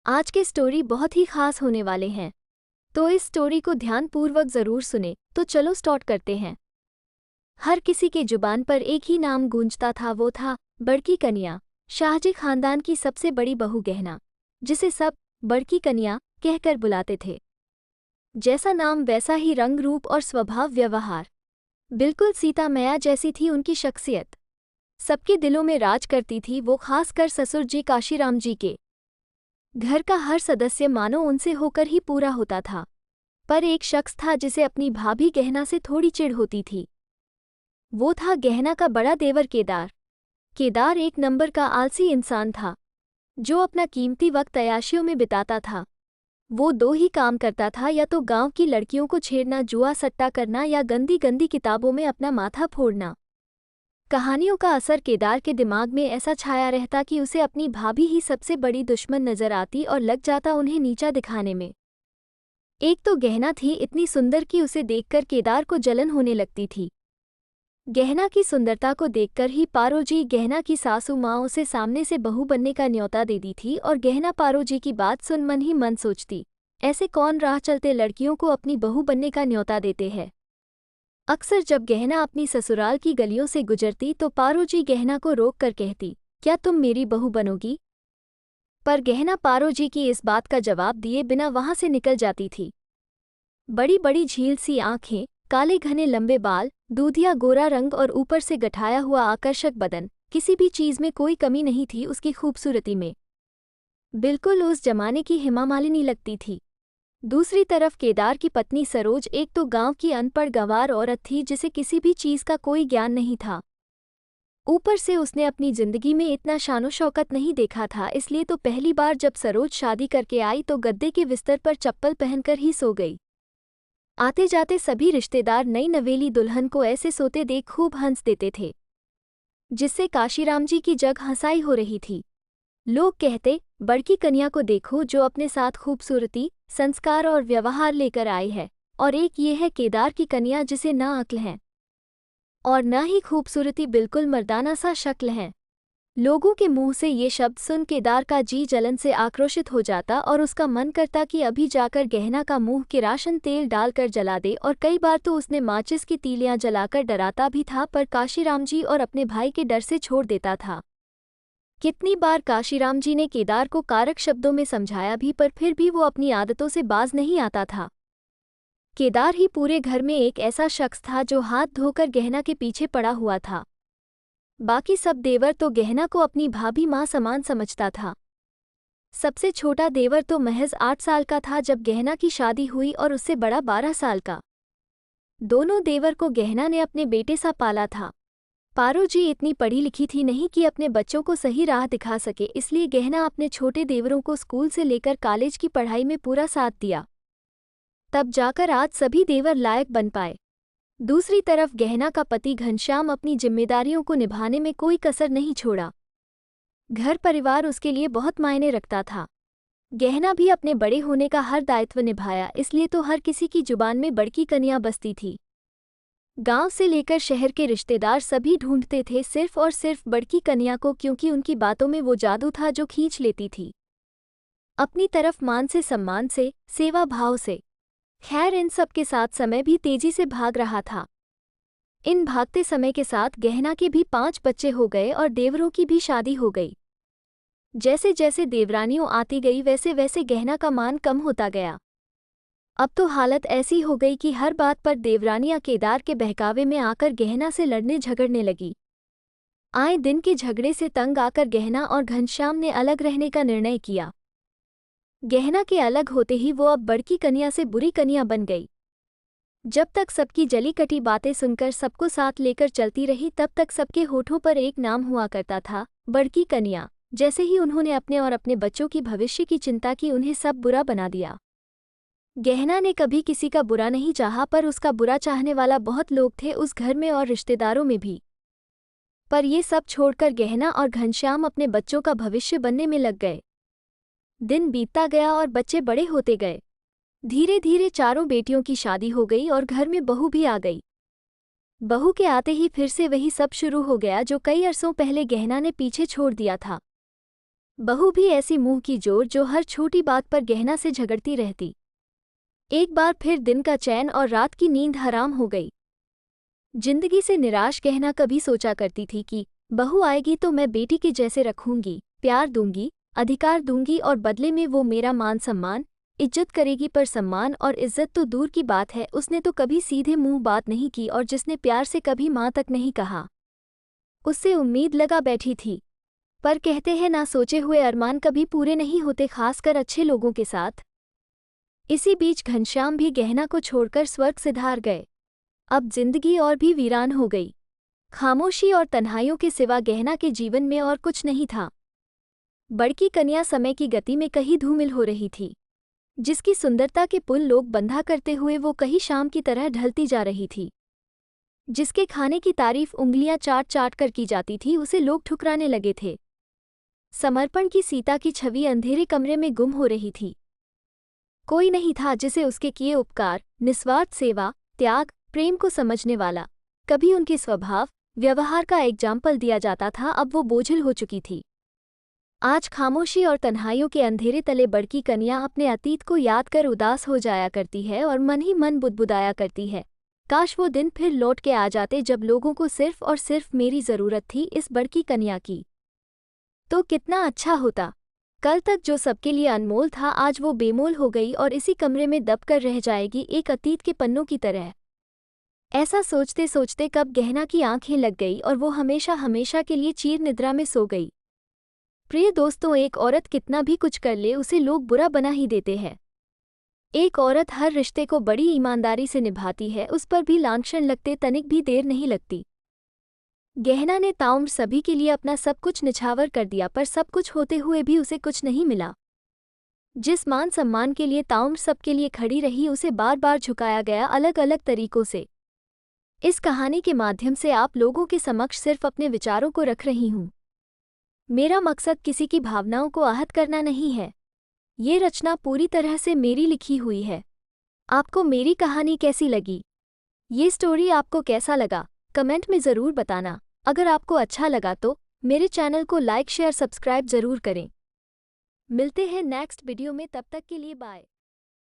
आज के स्टोरी बहुत ही खास होने वाले हैं, तो इस स्टोरी को ध्यानपूर्वक जरूर सुने। तो चलो स्टार्ट करते हैं। हर किसी के जुबान पर एक ही नाम गूंजता था, वो था बड़की कन्या, शाहजी खानदान की सबसे बड़ी बहू गहना, जिसे सब बड़की कन्या कहकर बुलाते थे। जैसा नाम वैसा ही रंग रूप और स्वभाव व्यवहार, बिल्कुल सीता मैया जैसी थी उनकी शख्सियत। सबके दिलों में राज करती थी वो, खासकर ससुर जी काशीराम जी के। घर का हर सदस्य मानो उनसे होकर ही पूरा होता था। पर एक शख्स था जिसे अपनी भाभी गहना से थोड़ी चिढ़ होती थी। वो था गहना का बड़ा देवर केदार। केदार एक नंबर का आलसी इंसान था, जो अपना कीमती वक्त अय्याशियों में बिताता था। वो दो ही काम करता था, या तो गांव की लड़कियों को छेड़ना, जुआ सट्टा करना, या गंदी गंदी किताबों में अपना माथा फोड़ना। कहानियों का असर केदार के दिमाग में ऐसा छाया रहता कि उसे अपनी भाभी ही सबसे बड़ी दुश्मन नजर आती और लग जाता उन्हें नीचा दिखाने में। एक तो गहना थी इतनी सुंदर कि उसे देखकर केदार को जलन होने लगती थी। गहना की सुंदरता को देखकर ही पारोजी, गहना की सासू माँ, उसे सामने से बहू बनने का न्योता दे दी थी। और गहना पारोजी की बात सुन मन ही मन सोचती, ऐसे कौन राह चलते लड़कियों को अपनी बहू बनने का न्योता देते हैं। अक्सर जब गहना अपनी ससुराल की गलियों से गुजरती तो पारोजी गहना को रोक कर कहती, क्या तुम मेरी बहू बनोगी? पर गहना पारोजी की इस बात का जवाब दिए बिना वहां से निकल जाती थी। बड़ी बड़ी झील सी आंखें, काले घने लंबे बाल, दूधिया गोरा रंग और ऊपर से गठाया हुआ आकर्षक बदन, किसी भी चीज में कोई कमी नहीं थी उसकी खूबसूरती में। बिल्कुल उस जमाने की हेमा मालिनी लगती थी। दूसरी तरफ केदार की पत्नी सरोज एक तो गांव की अनपढ़ गंवार औरत थी, जिसे किसी भी चीज का कोई ज्ञान नहीं था। ऊपर से उसने अपनी जिंदगी में इतना शानो शौकत नहीं देखा था, इसलिए तो पहली बार जब सरोज शादी करके आई तो गद्दे के बिस्तर पर चप्पल पहनकर ही सो गई। आते जाते सभी रिश्तेदार नई नवेली दुल्हन को ऐसे सोते देख खूब हंस देते थे, जिससे काशीराम जी की जग हंसाई हो रही थी। लोग कहते, बड़की कन्या को देखो जो अपने साथ खूबसूरती, संस्कार और व्यवहार लेकर आई है, और एक ये है केदार की कन्या जिसे ना अक्ल है और न ही खूबसूरती, बिल्कुल मर्दाना सा शक्ल है। लोगों के मुंह से ये शब्द सुन केदार का जी जलन से आक्रोशित हो जाता और उसका मन करता कि अभी जाकर गहना का मुंह किरासन तेल डालकर जला दे। और कई बार तो उसने माचिस की तीलियां जलाकर डराता भी था, पर काशीराम जी और अपने भाई के डर से छोड़ देता था। कितनी बार काशीराम जी ने केदार को कारक शब्दों में समझाया भी, पर फिर भी वो अपनी आदतों से बाज नहीं आता था। केदार ही पूरे घर में एक ऐसा शख्स था जो हाथ धोकर गहना के पीछे पड़ा हुआ था। बाकी सब देवर तो गहना को अपनी भाभी माँ समान समझता था। सबसे छोटा देवर तो महज 8 साल का था जब गहना की शादी हुई, और उससे बड़ा 12 साल का। दोनों देवर को गहना ने अपने बेटे सा पाला था। पारो जी इतनी पढ़ी लिखी थी नहीं कि अपने बच्चों को सही राह दिखा सके, इसलिए गहना अपने छोटे देवरों को स्कूल से लेकर कॉलेज की पढ़ाई में पूरा साथ दिया। तब जाकर आज सभी देवर लायक बन पाए। दूसरी तरफ गहना का पति घनश्याम अपनी जिम्मेदारियों को निभाने में कोई कसर नहीं छोड़ा। घर परिवार उसके लिए बहुत मायने रखता था। गहना भी अपने बड़े होने का हर दायित्व निभाया, इसलिए तो हर किसी की जुबान में बड़की कन्या बसती थी। गांव से लेकर शहर के रिश्तेदार सभी ढूंढते थे सिर्फ और सिर्फ बड़की कन्या को, क्योंकि उनकी बातों में वो जादू था जो खींच लेती थी अपनी तरफ, मान से, सम्मान से, सेवा भाव से। खैर, इन सब के साथ समय भी तेजी से भाग रहा था। इन भागते समय के साथ गहना के भी 5 बच्चे हो गए और देवरों की भी शादी हो गई। जैसे जैसे देवरानियों आती गई वैसे वैसे गहना का मान कम होता गया। अब तो हालत ऐसी हो गई कि हर बात पर देवरानियां केदार के बहकावे में आकर गहना से लड़ने झगड़ने लगी। आए दिन के झगड़े से तंग आकर गहना और घनश्याम ने अलग रहने का निर्णय किया। गहना के अलग होते ही वो अब बड़की कन्या से बुरी कन्या बन गई। जब तक सबकी जली कटी बातें सुनकर सबको साथ लेकर चलती रही, तब तक सबके होठों पर एक नाम हुआ करता था, बड़की कन्या। जैसे ही उन्होंने अपने और अपने बच्चों की भविष्य की चिंता की, उन्हें सब बुरा बना दिया। गहना ने कभी किसी का बुरा नहीं चाहा, पर उसका बुरा चाहने वाला बहुत लोग थे उस घर में और रिश्तेदारों में भी। पर ये सब छोड़कर गहना और घनश्याम अपने बच्चों का भविष्य बनने में लग गए। दिन बीतता गया और बच्चे बड़े होते गए। धीरे धीरे चारों बेटियों की शादी हो गई और घर में बहू भी आ गई। बहू के आते ही फिर से वही सब शुरू हो गया जो कई अरसों पहले गहना ने पीछे छोड़ दिया था। बहू भी ऐसी मुंह की जोर जो हर छोटी बात पर गहना से झगड़ती रहती। एक बार फिर दिन का चैन और रात की नींद हराम हो गई। जिंदगी से निराश गहना कभी सोचा करती थी कि बहू आएगी तो मैं बेटी के जैसे रखूंगी, प्यार दूंगी, अधिकार दूंगी और बदले में वो मेरा मान सम्मान, इज्जत करेगी। पर सम्मान और इज्जत तो दूर की बात है, उसने तो कभी सीधे मुंह बात नहीं की और जिसने प्यार से कभी माँ तक नहीं कहा, उससे उम्मीद लगा बैठी थी। पर कहते हैं ना सोचे हुए अरमान कभी पूरे नहीं होते, खासकर अच्छे लोगों के साथ। इसी बीच घनश्याम भी गहना को छोड़कर स्वर्ग सिधार गए। अब जिंदगी और भी वीरान हो गई। खामोशी और तन्हाइयों के सिवा गहना के जीवन में और कुछ नहीं था। बड़की कन्या समय की गति में कहीं धूमिल हो रही थी। जिसकी सुंदरता के पुल लोग बंधा करते हुए वो कहीं शाम की तरह ढलती जा रही थी। जिसके खाने की तारीफ उंगलियां चाट चाट कर की जाती थी, उसे लोग ठुकराने लगे थे। समर्पण की सीता की छवि अंधेरे कमरे में गुम हो रही थी। कोई नहीं था जिसे उसके किए उपकार, निस्वार्थ सेवा, त्याग, प्रेम को समझने वाला। कभी उनके स्वभाव, व्यवहार का एग्जाम्पल दिया जाता था, अब वो बोझिल हो चुकी थी। आज खामोशी और तन्हाइयों के अंधेरे तले बड़की कन्या अपने अतीत को याद कर उदास हो जाया करती है और मन ही मन बुदबुदाया करती है, काश वो दिन फिर लौट के आ जाते जब लोगों को सिर्फ और सिर्फ मेरी ज़रूरत थी, इस बड़की कन्या की। तो कितना अच्छा होता। कल तक जो सबके लिए अनमोल था, आज वो बेमोल हो गई और इसी कमरे में दबकर रह जाएगी, एक अतीत के पन्नों की तरह। ऐसा सोचते सोचते कब गहना की आंखें लग गई और वो हमेशा हमेशा के लिए चीर निद्रा में सो गई। प्रिय दोस्तों, एक औरत कितना भी कुछ कर ले, उसे लोग बुरा बना ही देते हैं। एक औरत हर रिश्ते को बड़ी ईमानदारी से निभाती है, उस पर भी लांछन लगते तनिक भी देर नहीं लगती। गहना ने ताउम्र सभी के लिए अपना सब कुछ निछावर कर दिया, पर सब कुछ होते हुए भी उसे कुछ नहीं मिला। जिस मान सम्मान के लिए ताउम्र सबके लिए खड़ी रही, उसे बार बार झुकाया गया अलग अलग तरीकों से। इस कहानी के माध्यम से आप लोगों के समक्ष सिर्फ अपने विचारों को रख रही हूँ। मेरा मकसद किसी की भावनाओं को आहत करना नहीं है। ये रचना पूरी तरह से मेरी लिखी हुई है। आपको मेरी कहानी कैसी लगी? ये स्टोरी आपको कैसा लगा? कमेंट में ज़रूर बताना। अगर आपको अच्छा लगा तो मेरे चैनल को लाइक शेयर सब्सक्राइब ज़रूर करें। मिलते हैं नेक्स्ट वीडियो में, तब तक के लिए बाय।